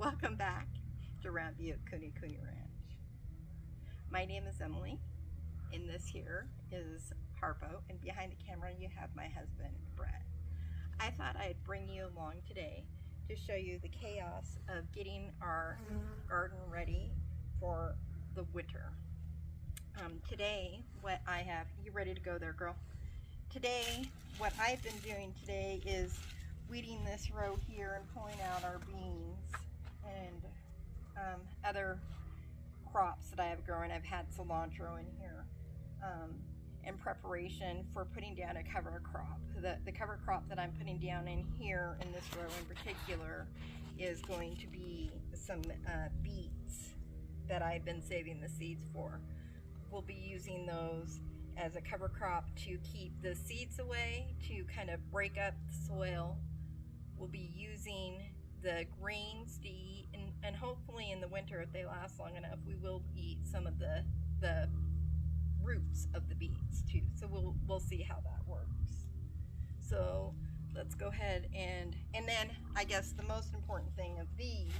Welcome back to Roundview at Kune Kune Ranch. My name is Emily, and this here is Harpo, and behind the camera you have my husband, Brett. I thought I'd bring you along today to show you the chaos of getting our garden ready for the winter. Today, what I have, you ready to go there, girl? Today, what I've been doing today is weeding this row here and pulling out our beans and other crops that I have growing. I've had cilantro in here in preparation for putting down a cover crop. The cover crop that I'm putting down in here in this row in particular is going to be some beets that I've been saving the seeds for. We'll be using those as a cover crop to keep the seeds away, to kind of break up the soil. We'll be using the greens to eat, and hopefully in the winter, if they last long enough, we will eat some of the roots of the beets too. So we'll see how that works. So let's go ahead and then I guess the most important thing of these,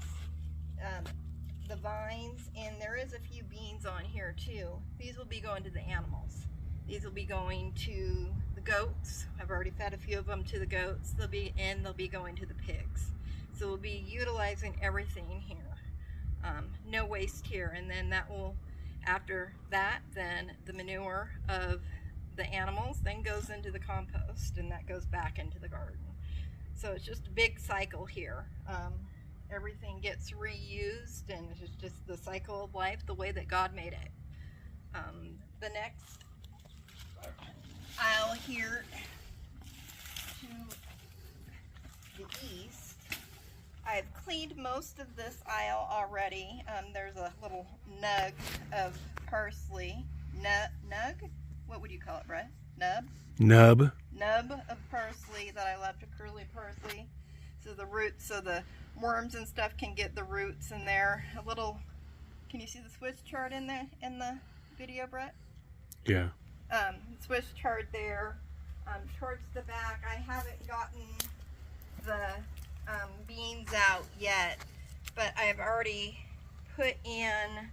the vines, and there is a few beans on here too. These will be going to the animals. These will be going to the goats. I've already fed a few of them to the goats. They'll be going to the pigs. So we'll be utilizing everything here. No waste here. And then that will, after that, then the manure of the animals then goes into the compost, and that goes back into the garden. So it's just a big cycle here. Everything gets reused, and it's just the cycle of life, the way that God made it. The next aisle here to the east, I've cleaned most of this aisle already. There's a little nug of parsley. Nug? What would you call it, Brett? Nub? Nub. Nub of parsley that I love to curly parsley. So the roots, so the worms and stuff can get the roots in there. A little, can you see the Swiss chart in the video, Brett? Yeah. Swiss chart there. Towards the back, I haven't gotten the beans out yet, but I've already put in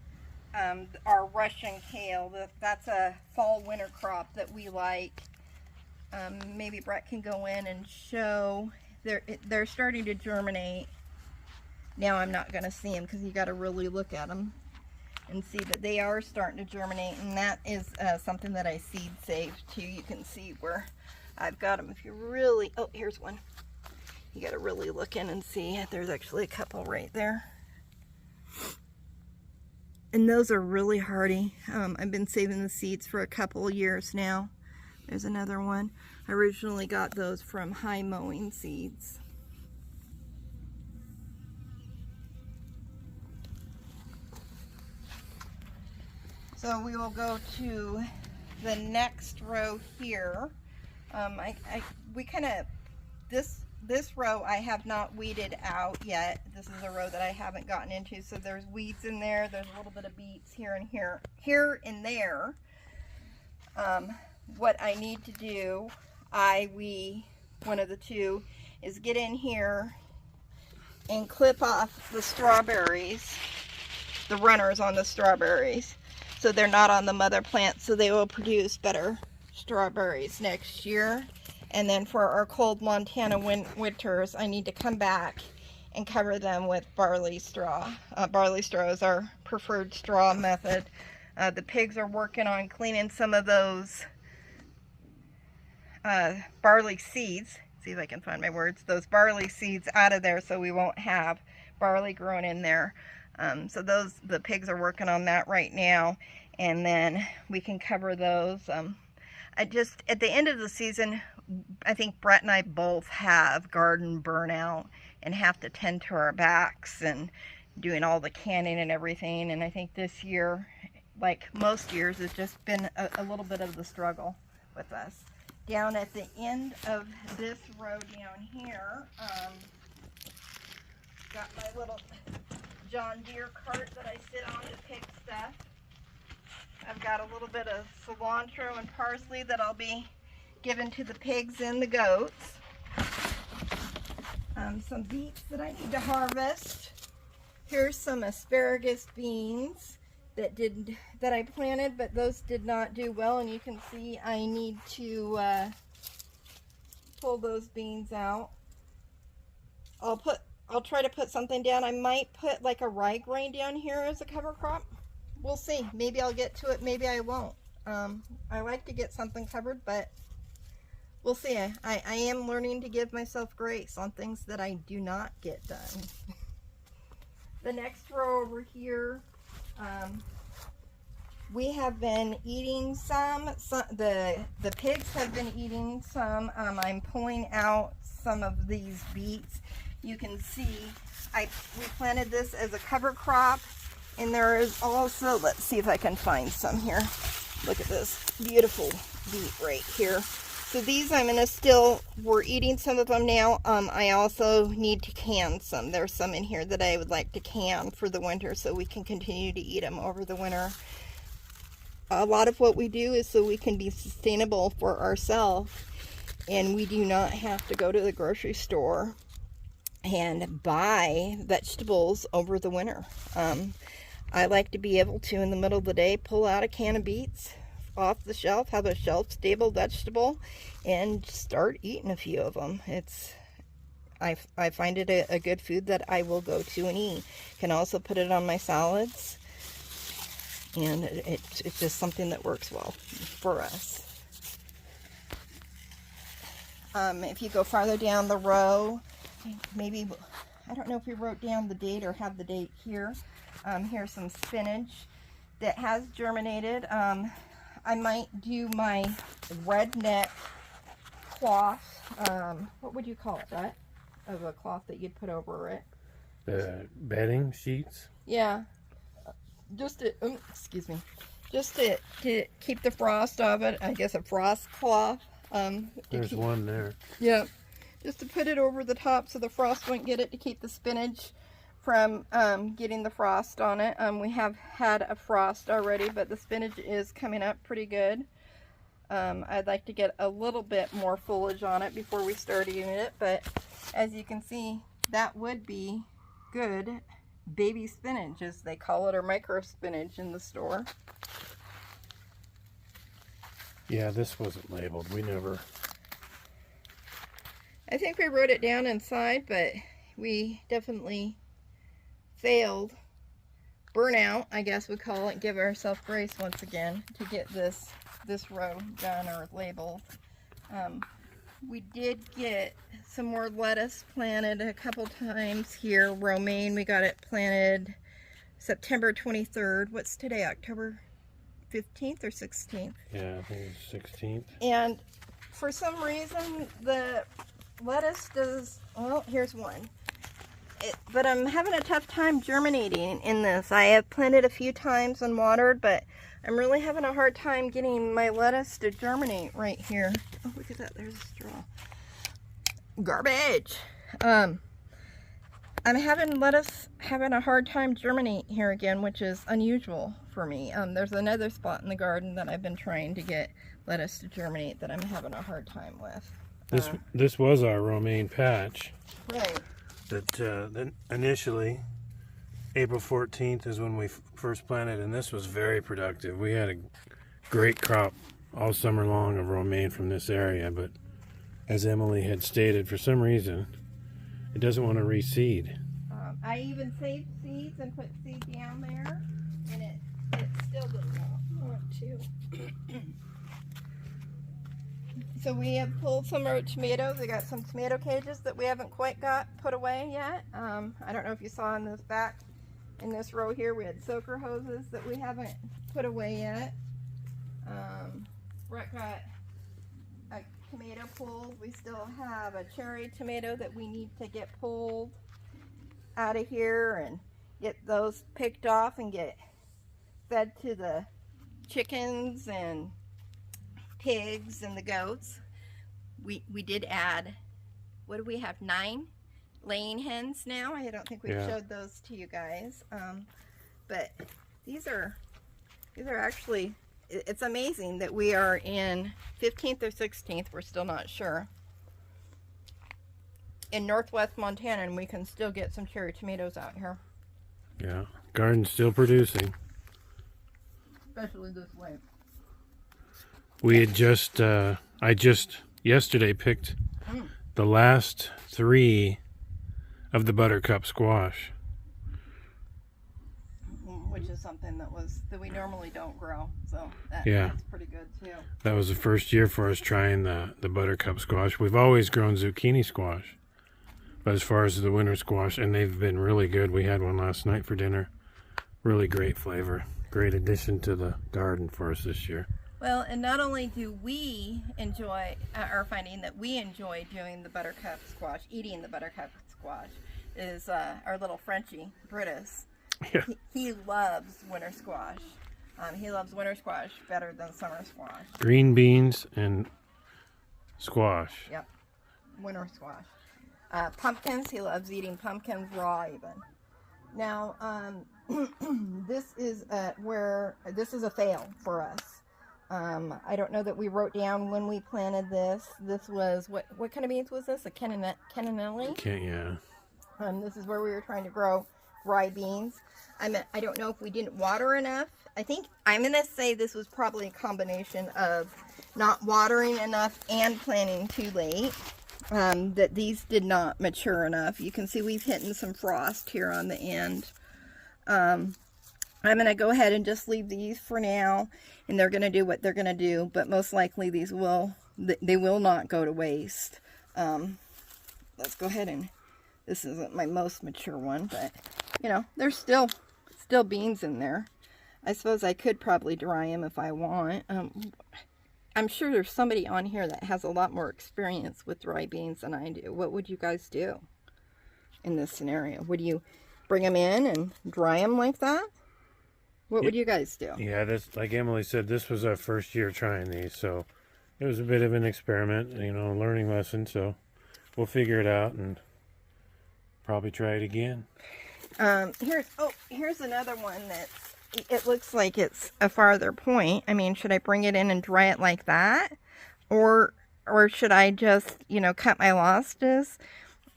our Russian kale. That's a fall winter crop that we like. Maybe Brett can go in and show. They're starting to germinate. Now I'm not going to see them because you got to really look at them and see, but they are starting to germinate, and that is something that I seed saved too. You can see where I've got them. If you really, oh, here's one. You got to really look in and see. There's actually a couple right there. And those are really hardy. I've been saving the seeds for a couple of years now. There's another one. I originally got those from High Mowing Seeds. So we will go to the next row here. This row I have not weeded out yet. This is a row that I haven't gotten into. So there's weeds in there. There's a little bit of beets here and there. What I need to do, one of the two, is get in here and clip off the strawberries, the runners on the strawberries, so they're not on the mother plant, so they will produce better strawberries next year. And then for our cold Montana winters, I need to come back and cover them with barley straw. Barley straw is our preferred straw method. The pigs are working on cleaning some of those barley seeds. See if I can find my words. Those barley seeds out of there, so we won't have barley growing in there. So the pigs are working on that right now, and then we can cover those. At the end of the season, I think Brett and I both have garden burnout and have to tend to our backs and doing all the canning and everything. And I think this year, like most years, has just been a little bit of the struggle with us. Down at the end of this row down here, got my little John Deere cart that I sit on to pick stuff. I've got a little bit of cilantro and parsley that I'll be giving to the pigs and the goats. Some beets that I need to harvest. Here's some asparagus beans that I planted, but those did not do well, and you can see I need to pull those beans out. I'll try to put something down. I might put like a rye grain down here as a cover crop. We'll see. Maybe I'll get to it, maybe I won't. I like to get something covered, but we'll see. I am learning to give myself grace on things that I do not get done. The next row over here, we have been eating some the pigs have been eating some. I'm pulling out some of these beets. You can see we planted this as a cover crop, and there is also, let's see if I can find some here. Look at this beautiful beet right here. So these I'm gonna we're eating some of them now. I also need to can some. There's some in here that I would like to can for the winter so we can continue to eat them over the winter. A lot of what we do is so we can be sustainable for ourselves, and we do not have to go to the grocery store and buy vegetables over the winter. I like to be able to, in the middle of the day, pull out a can of beets off the shelf, have a shelf-stable vegetable, and start eating a few of them. I find it a good food that I will go to and eat. Can also put it on my salads, and it's just something that works well for us. If you go farther down the row, maybe, I don't know if we wrote down the date or have the date here. Here's some spinach that has germinated. I might do my redneck cloth. What would you call it, Brett? Of a cloth that you'd put over it. Bedding sheets? Yeah. Just to, excuse me. Just to keep the frost off it. I guess a frost cloth. There's one there. Yeah. Just to put it over the top so the frost won't get it, to keep the spinach from getting the frost on it. We have had a frost already, but the spinach is coming up pretty good. I'd like to get a little bit more foliage on it before we start eating it, but as you can see, that would be good baby spinach, as they call it, or micro spinach in the store. Yeah, this wasn't labeled. We never... I think we wrote it down inside, but we definitely failed. Burnout, I guess we call it. Give ourselves grace once again to get this row done or labeled. We did get some more lettuce planted a couple times here. Romaine, we got it planted September 23rd. What's today, October 15th or 16th? Yeah, I think it's 16th. And for some reason, the lettuce does, well, here's one. But I'm having a tough time germinating in this. I have planted a few times and watered, but I'm really having a hard time getting my lettuce to germinate right here. Oh, look at that. There's a straw. Garbage. I'm having lettuce having a hard time germinate here again, which is unusual for me. There's another spot in the garden that I've been trying to get lettuce to germinate that I'm having a hard time with. This was our romaine patch. Right. That then initially, April 14th is when we first planted, and this was very productive. We had a great crop all summer long of romaine from this area, but as Emily had stated, for some reason, it doesn't want to reseed. I even saved seeds and put seed down there, and it still doesn't want to. So we have pulled some of our tomatoes. We got some tomato cages that we haven't quite got put away yet. I don't know if you saw in this back, in this row here, we had soaker hoses that we haven't put away yet. Brett got a tomato pulled. We still have a cherry tomato that we need to get pulled out of here and get those picked off and get fed to the chickens and pigs and the goats. We did add, what do we have, 9 laying hens now? I don't think we showed those to you guys. But these are actually, it's amazing that we are in 15th or 16th, we're still not sure, in northwest Montana, and we can still get some cherry tomatoes out here. Yeah, garden's still producing. Especially this way. We had I just yesterday picked the last 3 of the buttercup squash. Which is something that we normally don't grow, so Yeah. that's pretty good too. That was the first year for us trying the buttercup squash. We've always grown zucchini squash, but as far as the winter squash, and they've been really good. We had one last night for dinner. Really great flavor. Great addition to the garden for us this year. Well, and not only do we enjoy, are finding that we enjoy doing the buttercup squash, eating the buttercup squash, is our little Frenchie, Britus. Yeah. He loves winter squash. He loves winter squash better than summer squash. Green beans and squash. Yep, winter squash. Pumpkins, he loves eating pumpkins raw even. Now, this is this is a fail for us. I don't know that we wrote down when we planted this. This was, what kind of beans was this? A cannellini? Yeah. This is where we were trying to grow rye beans. I don't know if we didn't water enough. I think I'm going to say this was probably a combination of not watering enough and planting too late. That these did not mature enough. You can see we've hit some frost here on the end. I'm going to go ahead and just leave these for now, and they're going to do what they're going to do, but most likely they will not go to waste. Let's go ahead and, this isn't my most mature one, but you know, there's still beans in there. I suppose I could probably dry them if I want. I'm sure there's somebody on here that has a lot more experience with dry beans than I do. What would you guys do in this scenario? Would you bring them in and dry them like that? What would you guys do? Yeah, this, like Emily said, this was our first year trying these, so it was a bit of an experiment, you know, a learning lesson, so we'll figure it out and probably try it again. Here's another one that's, it looks like it's a farther point. I mean, should I bring it in and dry it like that? Or should I just, you know, cut my losses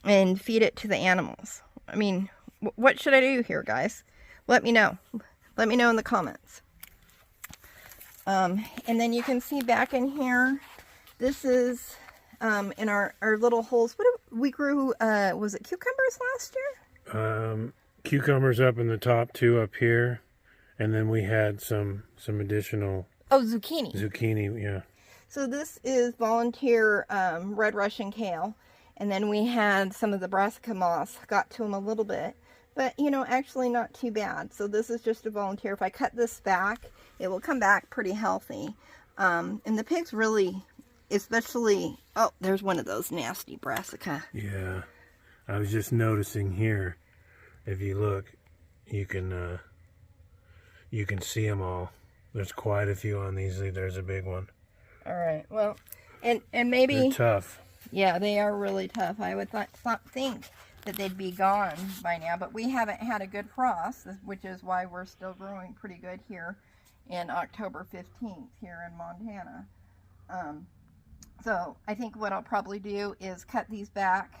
and feed it to the animals? I mean, what should I do here, guys? Let me know. Let me know in the comments. And then you can see back in here, this is in our little holes. What we grew, was it cucumbers last year? Cucumbers up in the top, 2 up here. And then we had some additional... Oh, zucchini. Zucchini, yeah. So this is volunteer red Russian kale. And then we had some of the brassica moss. Got to them a little bit. But, you know, actually not too bad. So this is just a volunteer. If I cut this back, it will come back pretty healthy. And the pigs really, especially... Oh, there's one of those nasty brassica. Yeah. I was just noticing here, if you look, you can see them all. There's quite a few on these. There's a big one. All right. Well, and maybe... They're tough. Yeah, they are really tough. I would think that they'd be gone by now, but we haven't had a good frost, which is why we're still growing pretty good here in October 15th here in Montana. So I think what I'll probably do is cut these back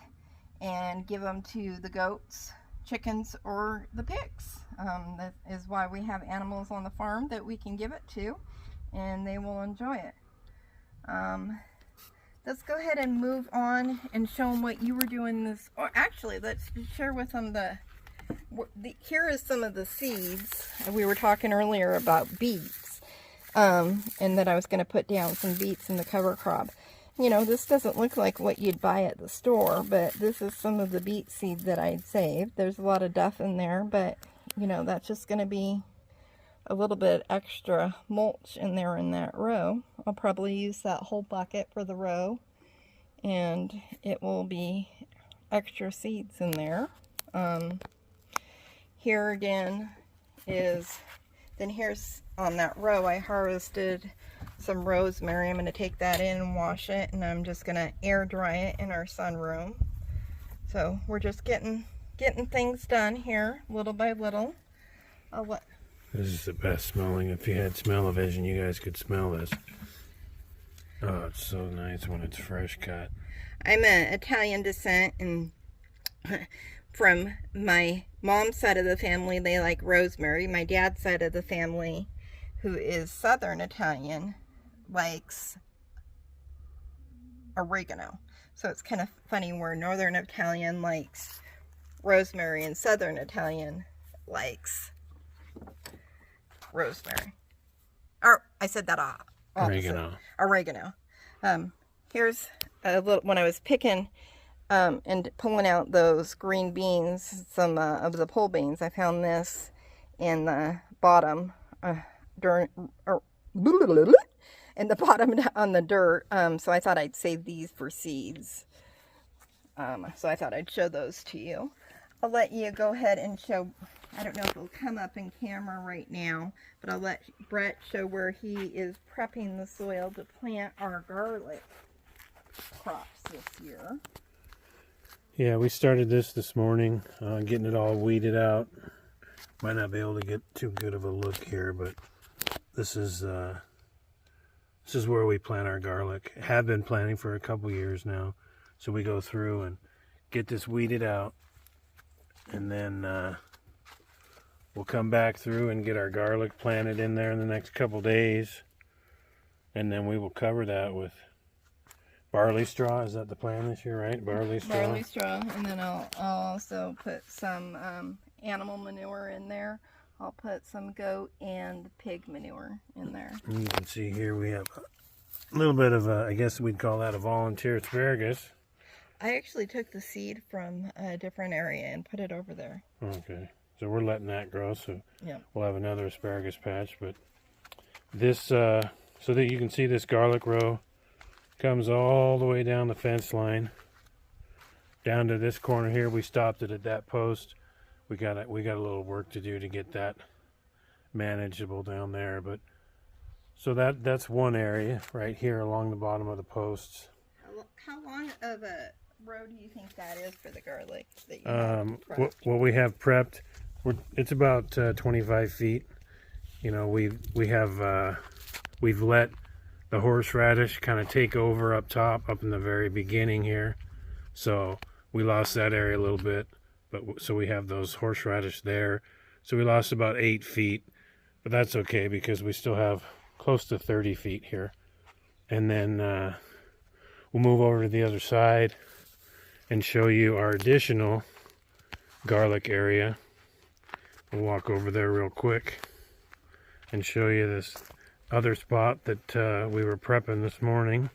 and give them to the goats, chickens, or the pigs. That is why we have animals on the farm that we can give it to, and they will enjoy it. Let's go ahead and move on and show them what you were doing this. Or actually, let's share with them here is some of the seeds. We were talking earlier about beets, and that I was going to put down some beets in the cover crop. You know, this doesn't look like what you'd buy at the store, but this is some of the beet seed that I'd saved. There's a lot of duff in there, but, you know, that's just going to be a little bit extra mulch in there in that row. I'll probably use that whole bucket for the row, and it will be extra seeds in there. Here again is, then here's on that row I harvested some rosemary. I'm going to take that in and wash it, and I'm just going to air dry it in our sunroom. So we're just getting things done here little by little. This is the best smelling. If you had smell-o-vision, you guys could smell this. Oh, it's so nice when it's fresh cut. I'm an Italian descent, and from my mom's side of the family, they like rosemary. My dad's side of the family, who is Southern Italian, likes oregano. So it's kind of funny where Northern Italian likes rosemary and Southern Italian likes rosemary. Or I said that opposite. Oregano. Here's a little, when I was picking and pulling out those green beans, some of the pole beans, I found this in the bottom in the bottom on the dirt. So I thought I'd save these for seeds. So I thought I'd show those to you. I'll let you go ahead and show, I don't know if it'll come up in camera right now, but I'll let Brett show where he is prepping the soil to plant our garlic crops this year. Yeah, we started this morning, getting it all weeded out. Might not be able to get too good of a look here, but this is where we plant our garlic. Have been planting for a couple years now. So we go through and get this weeded out, and then we'll come back through and get our garlic planted in there in the next couple days, and then we will cover that with barley straw. Is that the plan this year, right? Barley straw, and then I'll also put some animal manure in there. I'll put some goat and pig manure in there. And you can see here we have a little bit of I guess we'd call that a volunteer asparagus. I actually took the seed from a different area and put it over there. Okay, so we're letting that grow, so yeah, we'll have another asparagus patch. But this, so that you can see, this garlic row comes all the way down the fence line, down to this corner here. We stopped it at that post. We got a little work to do to get that manageable down there. But so that's one area right here along the bottom of the posts. How long of a row do you think that is for the garlic that you have prepped? What we have prepped, it's about 25 feet. You know, we've let the horseradish kind of take over up top, up in the very beginning here. So we lost that area a little bit, but so we have those horseradish there. So we lost about 8 feet, but that's okay because we still have close to 30 feet here. And then we'll move over to the other side and show you our additional garlic area. We'll walk over there real quick and show you this other spot that we were prepping this morning.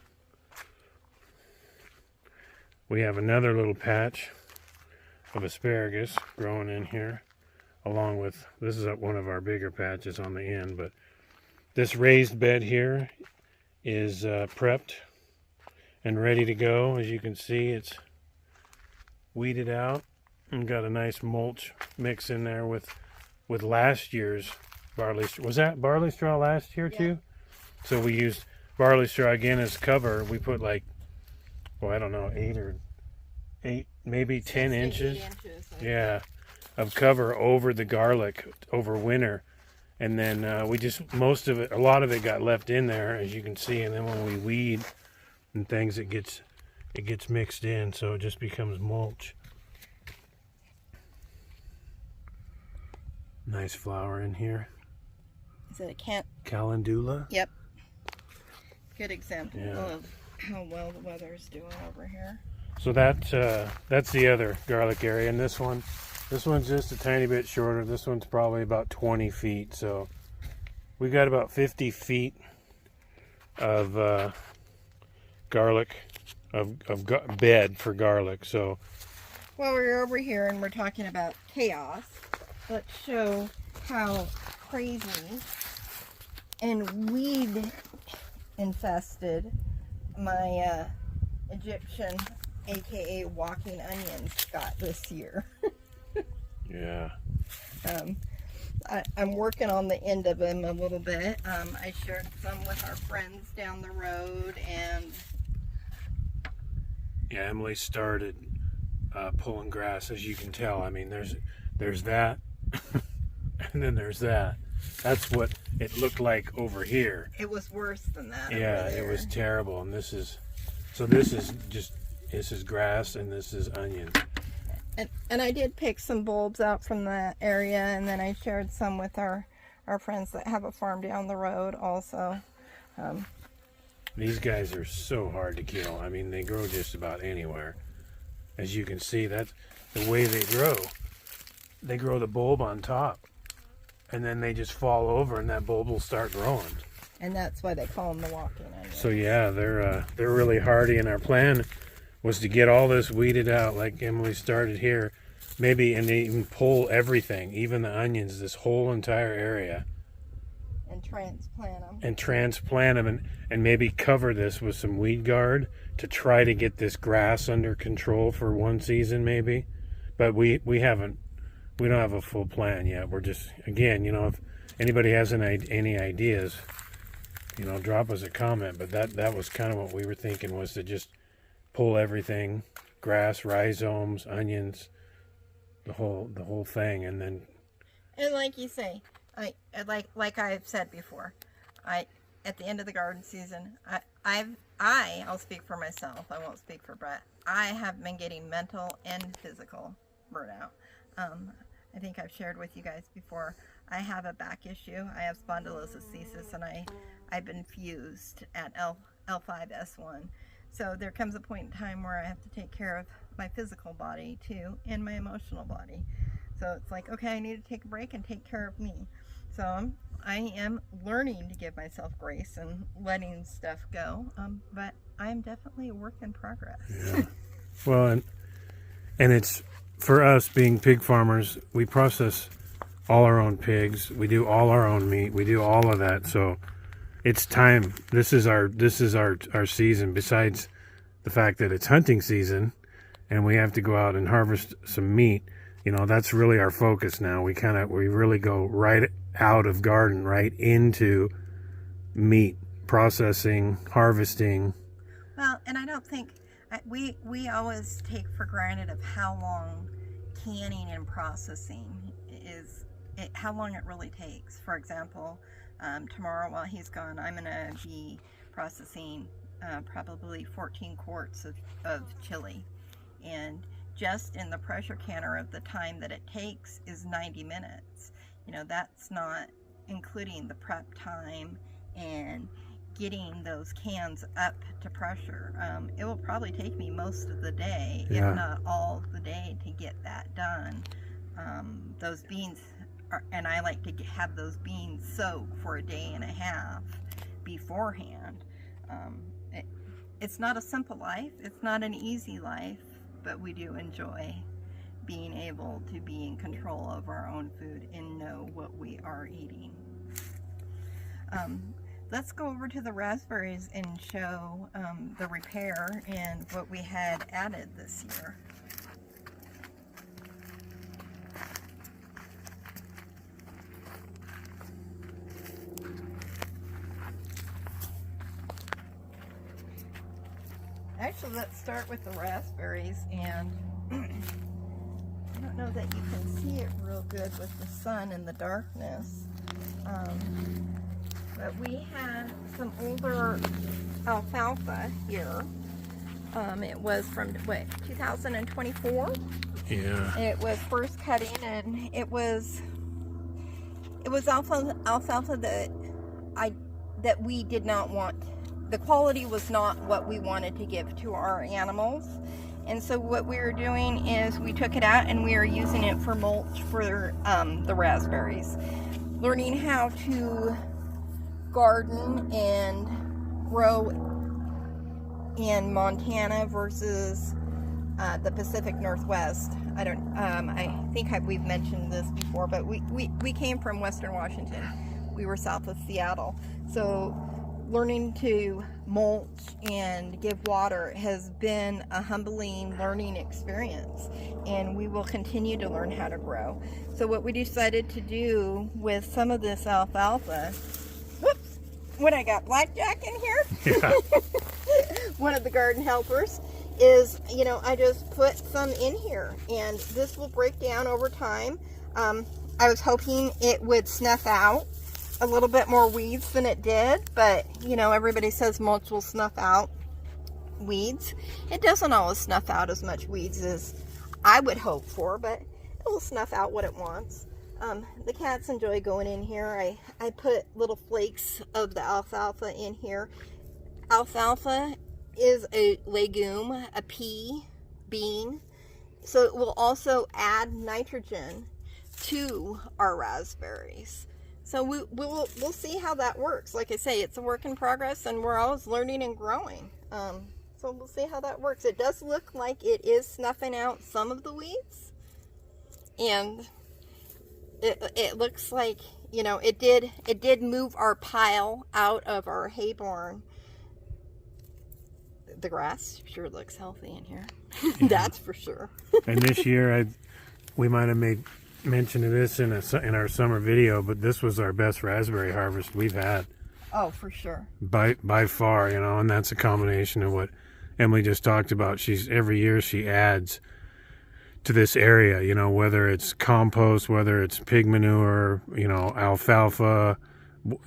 We have another little patch of asparagus growing in here, along with, this is one of our bigger patches on the end, but this raised bed here is prepped and ready to go. As you can see, it's weeded out and got a nice mulch mix in there with last year's barley straw. Was that barley straw last year too? So we used barley straw again as cover. We put like, well, I don't know, 8 maybe 10 inches. 8 inches, yeah, of cover over the garlic over winter. And then we just, a lot of it got left in there, as you can see. And then when we weed and things, it gets mixed in, so it just becomes mulch. Nice flower in here. Is it a calendula? Yep. Good example Yeah. of how well the weather's doing over here. So that's the other garlic area, and this one's just a tiny bit shorter. This one's probably about 20 feet. So we got about 50 feet of garlic, bed for garlic. So while we're over here and we're talking about chaos, let's show how crazy and weed infested my Egyptian, aka walking onions, got this year. yeah. I'm working on the end of them a little bit. I shared some with our friends down the road, and yeah, Emily started pulling grass, as you can tell. I mean, there's that, and then there's that. That's what it looked like over here. It was worse than that. Yeah, it was terrible. And this is grass, and this is onion. And I did pick some bulbs out from that area, and then I shared some with our friends that have a farm down the road also. These guys are so hard to kill. I mean, they grow just about anywhere. As you can see, that's the way they grow. They grow the bulb on top, and then they just fall over, and that bulb will start growing. And that's why they call them the walking onions. So yeah, they're really hardy, and our plan was to get all this weeded out, like Emily started here, maybe, and even pull everything, even the onions, this whole entire area, and transplant them, and maybe cover this with some weed guard to try to get this grass under control for one season, maybe. But we don't have a full plan yet. We're just, again, if anybody has any ideas, drop us a comment. But that was kind of what we were thinking, was to just pull everything, grass, rhizomes, onions, the whole thing, and then. And like you say, like I've said before, at the end of the garden season, I'll speak for myself. I won't speak for Brett. I have been getting mental and physical burnout. I think I've shared with you guys before. I have a back issue. I have spondylolisthesis, and I've been fused at L5S1. So there comes a point in time where I have to take care of my physical body too, and my emotional body. So it's like, okay, I need to take a break and take care of me. So I am learning to give myself grace and letting stuff go. But I am definitely a work in progress. Yeah. Well, and it's, for us being pig farmers, we process all our own pigs. We do all our own meat. We do all of that. So it's time. This is our season. Besides the fact that it's hunting season, and we have to go out and harvest some meat. That's really our focus now. We really go right out of garden, right into meat processing, harvesting. Well, and I don't think we always take for granted of how long canning and processing how long it really takes. For example, tomorrow while he's gone, I'm going to be processing probably 14 quarts of chili, and just in the pressure canner of the time that it takes is 90 minutes. That's not including the prep time and getting those cans up to pressure. It will probably take me most of the day, if not all of the day, to get that done. Those beans and I like to have those beans soak for a day and a half beforehand. It's not a simple life. It's not an easy life, but we do enjoy being able to be in control of our own food and know what we are eating. Let's go over to the raspberries and show the repair and what we had added this year. Actually, let's start with the raspberries, and I don't know that you can see it real good with the sun and the darkness, but we had some older alfalfa here. It was from, 2024? Yeah. It was first cutting, and it was alfalfa that we did not want. The quality was not what we wanted to give to our animals. And so what we were doing is we took it out and we are using it for mulch for the raspberries. Learning how to garden and grow in Montana versus the Pacific Northwest. I think we've mentioned this before, but we came from Western Washington. We were south of Seattle. So learning to mulch and give water has been a humbling learning experience, and we will continue to learn how to grow. So what we decided to do with some of this alfalfa, when I got Blackjack in here, Yeah. one of the garden helpers, is, I just put some in here, and this will break down over time. I was hoping it would snuff out a little bit more weeds than it did, but everybody says mulch will snuff out weeds. It doesn't always snuff out as much weeds as I would hope for, but it will snuff out what it wants. The cats enjoy going in here. I put little flakes of the alfalfa in here. Alfalfa is a legume, a pea, bean, so it will also add nitrogen to our raspberries. So we'll see how that works. Like I say, it's a work in progress, and we're always learning and growing. So we'll see how that works. It does look like it is snuffing out some of the weeds, and it looks like, you know, it did move our pile out of our hay barn. The grass sure looks healthy in here. Yeah. That's for sure. And this year, we might have made mention of this in our summer video, but this was our best raspberry harvest we've had. Oh, for sure. By far, you know, and that's a combination of what Emily just talked about. Every year she adds to this area, you know, whether it's compost, whether it's pig manure, you know, alfalfa,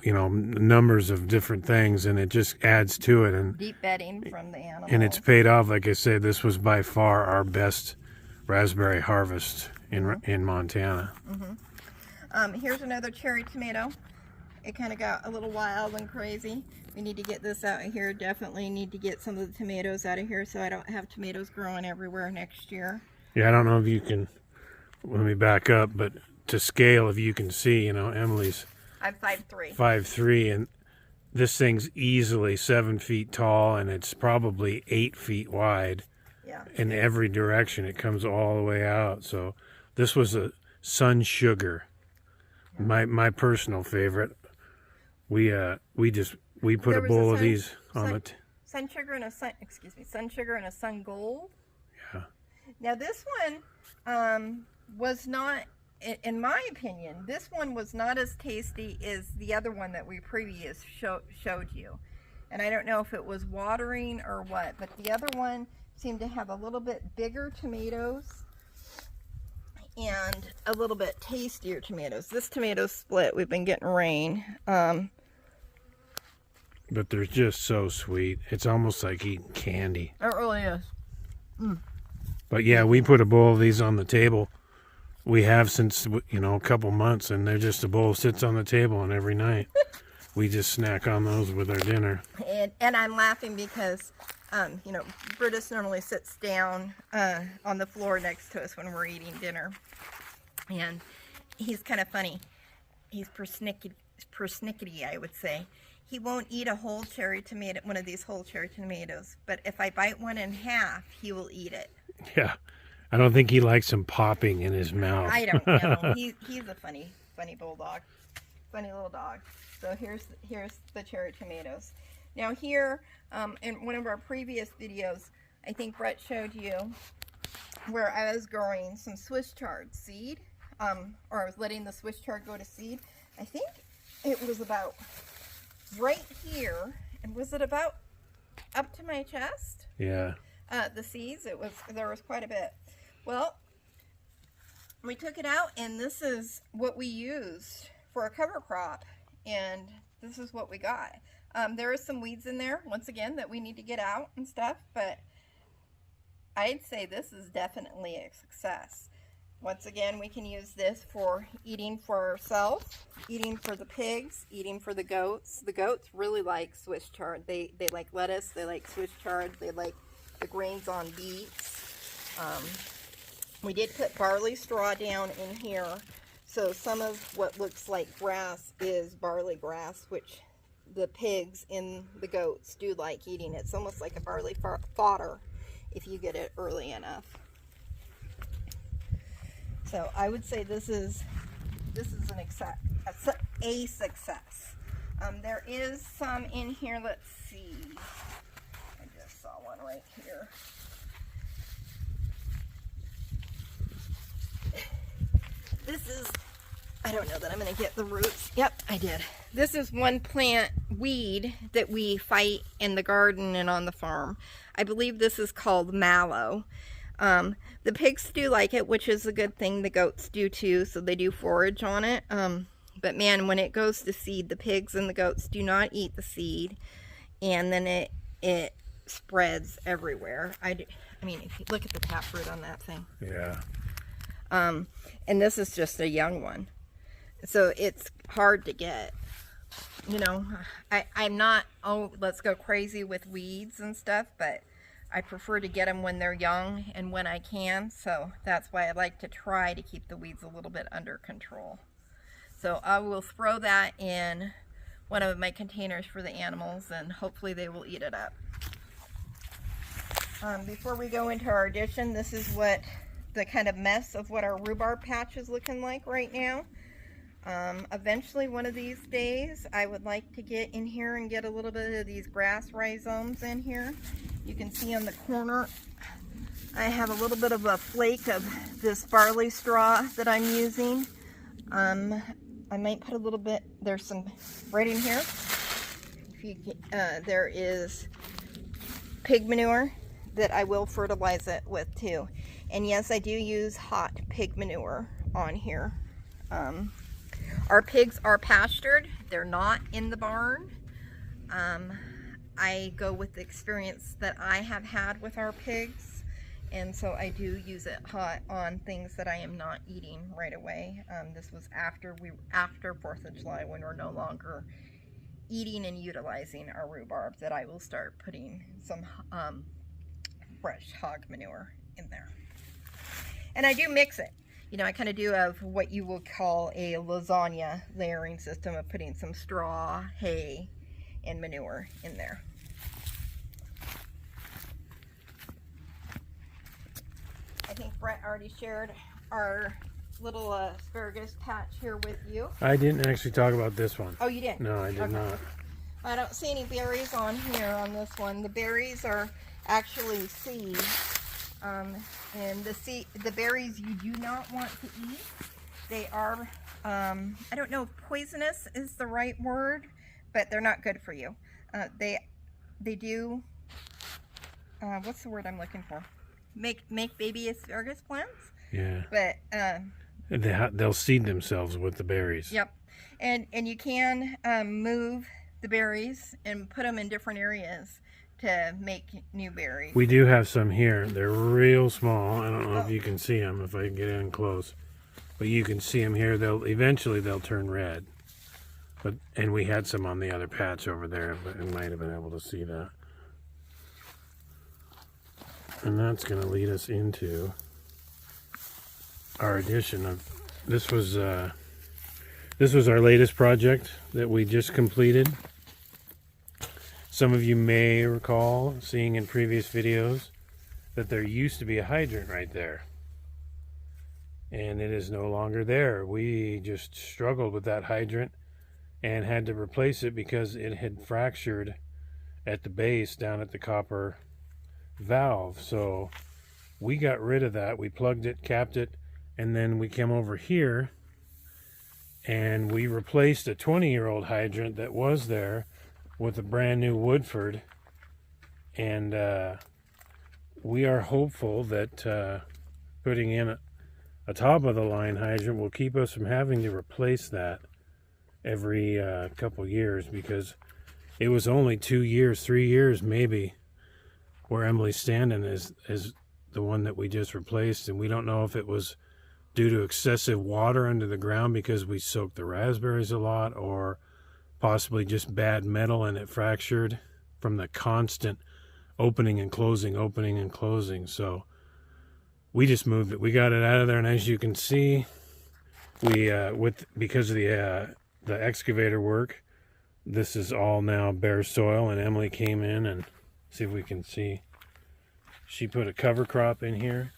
you know, numbers of different things, and it just adds to it. And deep bedding from the animals. And it's paid off. Like I said, this was by far our best raspberry harvest in Montana. Here's another cherry tomato. It kind of got a little wild and crazy. We need to get this out of here. Definitely need to get some of the tomatoes out of here so I don't have tomatoes growing everywhere next year. Yeah, I don't know if you can, let me back up, but to scale, if you can see, you know, Emily's, I'm 5'3". 5'3", and this thing's easily 7 feet tall, and it's probably 8 feet wide. Yeah. In every direction, it comes all the way out. So this was a Sun Sugar, my personal favorite. We put a bowl of these on the Sun Sugar and a Sun Sugar and a Sun Gold. Yeah. Now this one was not, in my opinion, this one was not as tasty as the other one that we showed you. And I don't know if it was watering or what, but the other one seemed to have a little bit bigger tomatoes and a little bit tastier tomatoes. This tomato split, we've been getting rain. But they're just so sweet. It's almost like eating candy. It really is. But yeah, we put a bowl of these on the table. We have since, you know, a couple months, and they're just a bowl sits on the table, and every night we just snack on those with our dinner. And I'm laughing because, you know, Brutus normally sits down on the floor next to us when we're eating dinner. And he's kind of funny. He's persnickety, I would say. He won't eat a whole cherry tomato, one of these whole cherry tomatoes. But if I bite one in half, he will eat it. Yeah. I don't think he likes them popping in his mouth. I don't know. He's a funny bulldog. Funny little dog. So here's the cherry tomatoes. Now here, in one of our previous videos, I think Brett showed you where I was growing some Swiss chard seed, or I was letting the Swiss chard go to seed. I think it was about right here, and was it about up to my chest? Yeah. The seeds, there was quite a bit. Well, we took it out, and this is what we used for a cover crop, and this is what we got. There are some weeds in there, once again, that we need to get out and stuff, but I'd say this is definitely a success. Once again, we can use this for eating for ourselves, eating for the pigs, eating for the goats. The goats really like Swiss chard. They like lettuce, they like Swiss chard, they like the grains on beets. We did put barley straw down in here, so some of what looks like grass is barley grass, which the pigs and the goats do like eating. It's almost like a barley fodder if you get it early enough. So I would say this is a success. There is some in here. Let's see. I just saw one right here. This is, I don't know that I'm going to get the roots. Yep, I did. This is one plant weed that we fight in the garden and on the farm. I believe this is called mallow. The pigs do like it, which is a good thing. The goats do too, so they do forage on it. But man, when it goes to seed, the pigs and the goats do not eat the seed. And then spreads everywhere. I mean, if you look at the taproot on that thing. Yeah. And this is just a young one. So it's hard to get. You know, I'm not, oh, let's go crazy with weeds and stuff, but I prefer to get them when they're young and when I can. So that's why I like to try to keep the weeds a little bit under control. So I will throw that in one of my containers for the animals, and hopefully they will eat it up. Before we go into our addition, this is what the kind of mess of what our rhubarb patch is looking like right now. Eventually one of these days I would like to get in here and get a little bit of these grass rhizomes in here. You can see on the corner I have a little bit of a flake of this barley straw that I'm using. I might put a little bit, there's some right in here. If you, there is pig manure that I will fertilize it with too. And yes, I do use hot pig manure on here. Our pigs are pastured. They're not in the barn. I go with the experience that I have had with our pigs, and so I do use it hot on things that I am not eating right away. This was after 4th of July, when we're no longer eating and utilizing our rhubarb, that I will start putting some fresh hog manure in there. And I do mix it. You know, I kind of do have what you will call a lasagna layering system of putting some straw, hay, and manure in there. I think Brett already shared our little asparagus patch here with you. I didn't actually talk about this one. Oh, you did? No, I did not. I don't see any berries on here on this one. The berries are actually seeds. And the berries you do not want to eat. They are, I don't know if poisonous is the right word, but they're not good for you. They do, what's the word I'm looking for? Make baby asparagus plants. Yeah. But they'll seed themselves with the berries. Yep. And you can move the berries and put them in different areas to make new berries. We do have some here. They're real small. I don't know if you can see them, if I can get in close. But you can see them here. Eventually they'll turn red. And we had some on the other patch over there, but I might have been able to see that. And that's going to lead us into our addition of this was our latest project that we just completed. Some of you may recall seeing in previous videos that there used to be a hydrant right there, and it is no longer there. We just struggled with that hydrant and had to replace it because it had fractured at the base down at the copper valve. So we got rid of that. We plugged it, capped it, and then we came over here and we replaced a 20-year-old hydrant that was there with a brand new Woodford, and we are hopeful that putting in a top of the line hydrant will keep us from having to replace that every couple years, because it was only 2 years, 3 years maybe, where Emily's standing is the one that we just replaced, and we don't know if it was due to excessive water under the ground because we soaked the raspberries a lot, or possibly just bad metal and it fractured from the constant opening and closing. So we just moved it. We got it out of there, and as you can see, we because of the excavator work, this is all now bare soil. And Emily came in, and see if we can see, she put a cover crop in here.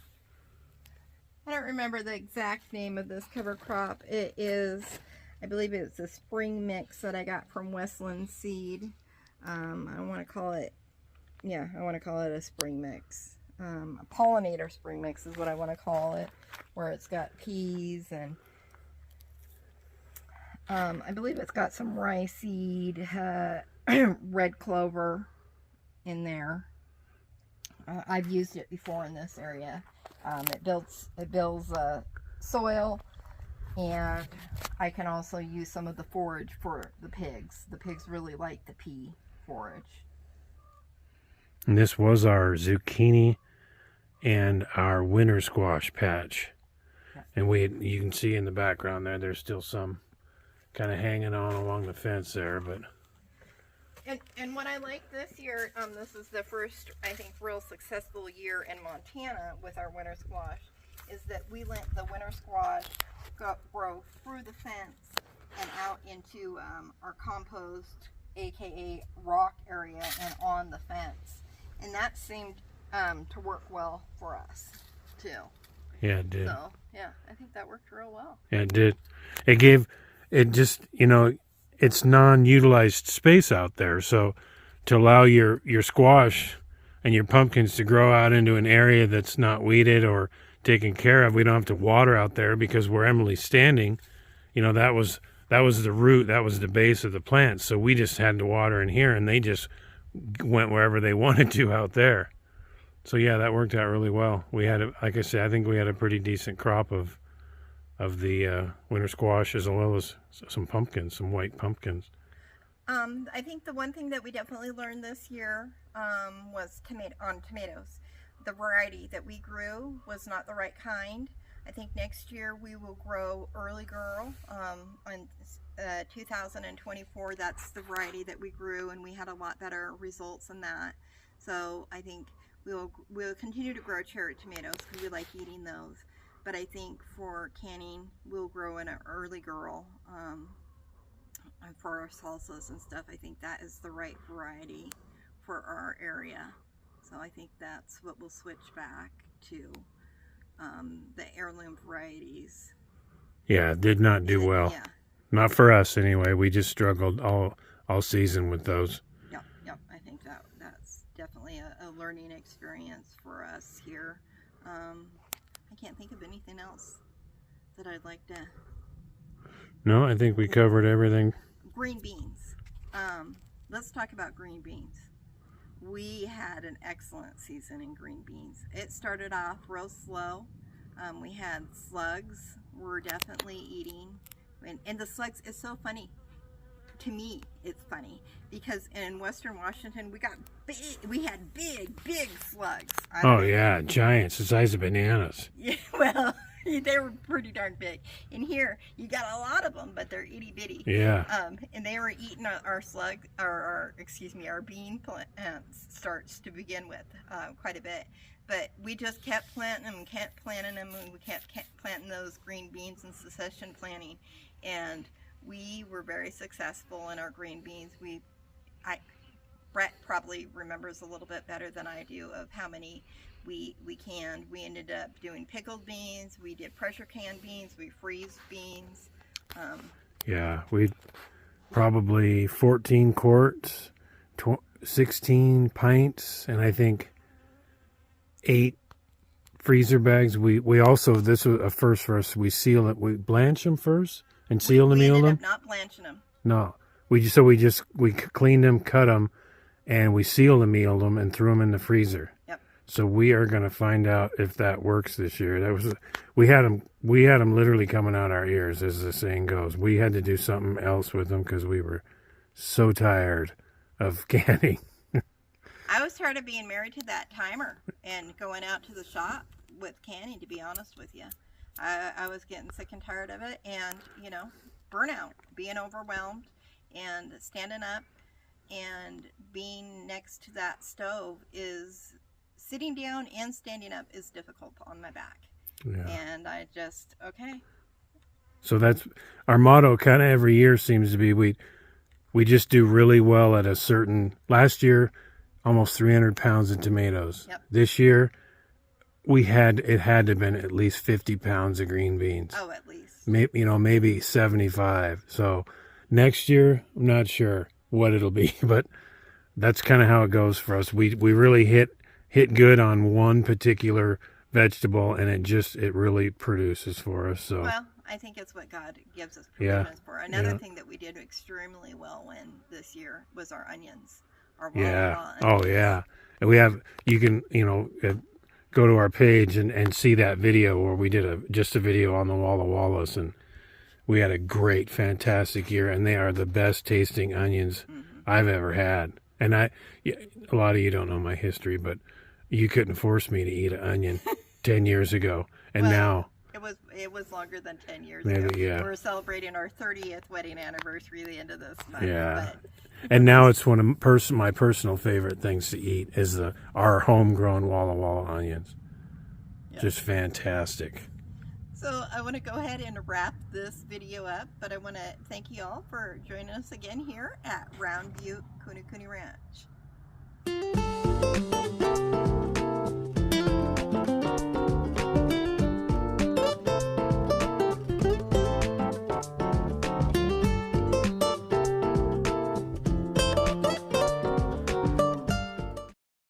I don't remember the exact name of this cover crop. It is, I believe it's a spring mix that I got from Westland Seed. I want to call it, yeah, I want to call it a spring mix. A pollinator spring mix is what I want to call it, where it's got peas and I believe it's got some rye seed, red clover in there. I've used it before in this area. It builds soil, and I can also use some of the forage for the pigs. The pigs really like the pea forage. And this was our zucchini and our winter squash patch. And you can see in the background there's still some kind of hanging on along the fence there, but. And what I like this year, this is the first, I think, real successful year in Montana with our winter squash, is that we let the winter squash grow through the fence and out into our compost, aka rock area, and on the fence. And that seemed to work well for us, too. Yeah, it did. So, yeah, I think that worked real well. Yeah, it did. It just, it's non-utilized space out there. So to allow your squash and your pumpkins to grow out into an area that's not weeded or taken care of, we don't have to water out there, because where Emily's standing, that was the root, that was the base of the plant. So we just had to water in here, and they just went wherever they wanted to out there. So yeah, that worked out really well. We had, like I said, I think we had a pretty decent crop of the winter squash, as well as some pumpkins, some white pumpkins. I think the one thing that we definitely learned this year was tomatoes. The variety that we grew was not the right kind. I think next year we will grow Early Girl. In 2024, that's the variety that we grew, and we had a lot better results in that. So I think we'll continue to grow cherry tomatoes because we like eating those. But I think for canning, we'll grow in an Early Girl for our salsas and stuff. I think that is the right variety for our area. So I think that's what we'll switch back to, the heirloom varieties. Yeah, it did not do well. Yeah. Not for us anyway. We just struggled all season with those. Yep. I think that's definitely a learning experience for us here. I can't think of anything else that I'd like to. No, I think we covered everything. Green beans. Let's talk about green beans. We had an excellent season in green beans. It started off real slow. We had slugs. We're definitely eating. And the slugs is so funny. To me, it's funny because in Western Washington we had big slugs. Yeah, giants, the size of bananas. Yeah, well, they were pretty darn big. In here, you got a lot of them, but they're itty bitty. Yeah. And they were eating our our bean plants starts to begin with quite a bit. But we just kept planting them, and kept planting those green beans and succession planting, and we were very successful in our green beans. Brett probably remembers a little bit better than I do of how many we canned. We ended up doing pickled beans. We did pressure canned beans. We freeze beans. Yeah, we probably 14 quarts, 16 pints, and I think 8 freezer bags. We also, this was a first for us. We seal it. We blanch them first and seal them, meal them. We ended up not blanching them. No, we cleaned them, cut them, and we sealed them, mealed them, and threw them in the freezer. Yep. So we are going to find out if that works this year. We had them literally coming out our ears, as the saying goes. We had to do something else with them because we were so tired of canning. I was tired of being married to that timer and going out to the shop with canning, to be honest with you. I was getting sick and tired of it, and, burnout, being overwhelmed, and standing up and being next to that stove sitting down and standing up is difficult on my back. Yeah. And I just, okay. So that's our motto kind of every year seems to be we just do really well at a certain, last year, almost 300 pounds of tomatoes. Yep. This year, it had to have been at least 50 pounds of green beans. Oh, at least. Maybe 75. So next year, I'm not sure what it'll be, but that's kind of how it goes for us. We really hit good on one particular vegetable, and it really produces for us. So. Well, I think it's what God gives us provisions for. Another thing that we did extremely well in this year was our onions. Yeah. Oh, yeah. And you can, go to our page and see that video where we did just a video on the Walla Wallas, and we had a great, fantastic year, and they are the best tasting onions I've ever had. And a lot of you don't know my history, but you couldn't force me to eat an onion 10 years ago. And Well, now, it was longer than 10 years maybe, ago. yeah. We're celebrating our 30th wedding anniversary the end of this month. Yeah. But And now it's one of my personal favorite things to eat is our homegrown Walla Walla onions. yeah. Just fantastic. So I want to go ahead and wrap this video up, but I want to thank you all for joining us again here at Round Butte Kune Kune Ranch.